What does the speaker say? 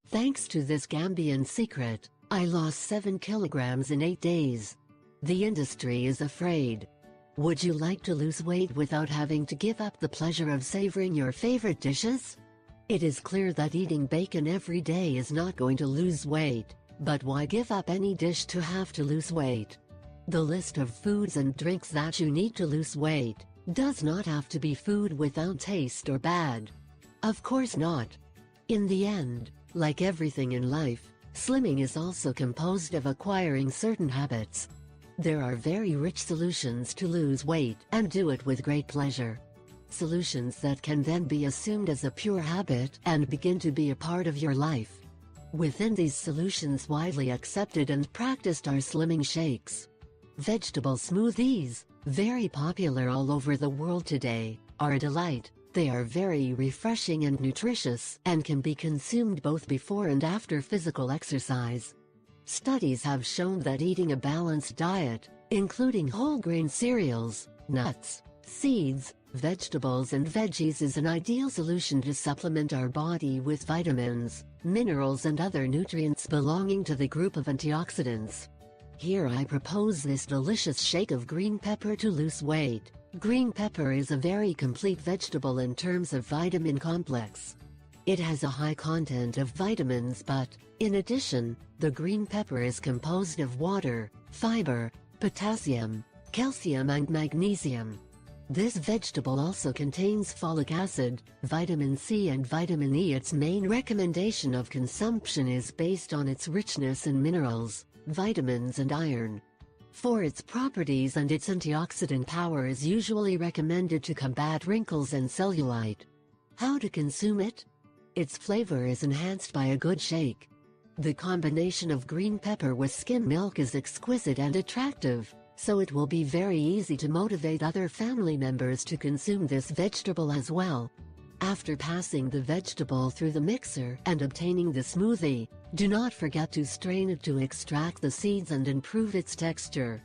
Thanks to this Gambian secret, I lost 7 kilograms in 8 days. The industry is afraid. Would you like to lose weight without having to give up the pleasure of savoring your favorite dishes? It is clear that eating bacon every day is not going to lose weight, but why give up any dish to have to lose weight? The list of foods and drinks that you need to lose weight does not have to be food without taste or bad. Of course not. In the end, like everything in life, slimming is also composed of acquiring certain habits. There are very rich solutions to lose weight and do it with great pleasure. Solutions that can then be assumed as a pure habit and begin to be a part of your life. Within these solutions, widely accepted and practiced are slimming shakes. Vegetable smoothies, very popular all over the world today, are a delight. They are very refreshing and nutritious and can be consumed both before and after physical exercise. Studies have shown that eating a balanced diet, including whole grain cereals, nuts, seeds, vegetables and veggies, is an ideal solution to supplement our body with vitamins, minerals and other nutrients belonging to the group of antioxidants. Here I propose this delicious shake of green pepper to lose weight. Green pepper is a very complete vegetable in terms of vitamin complex. It has a high content of vitamins, but, in addition, the green pepper is composed of water, fiber, potassium, calcium and magnesium. This vegetable also contains folic acid, vitamin C and vitamin E. Its main recommendation of consumption is based on its richness in minerals, vitamins and iron. For its properties and its antioxidant power is usually recommended to combat wrinkles and cellulite. How to consume it? Its flavor is enhanced by a good shake. The combination of green pepper with skim milk is exquisite and attractive, so it will be very easy to motivate other family members to consume this vegetable as well. After passing the vegetable through the mixer and obtaining the smoothie, do not forget to strain it to extract the seeds and improve its texture.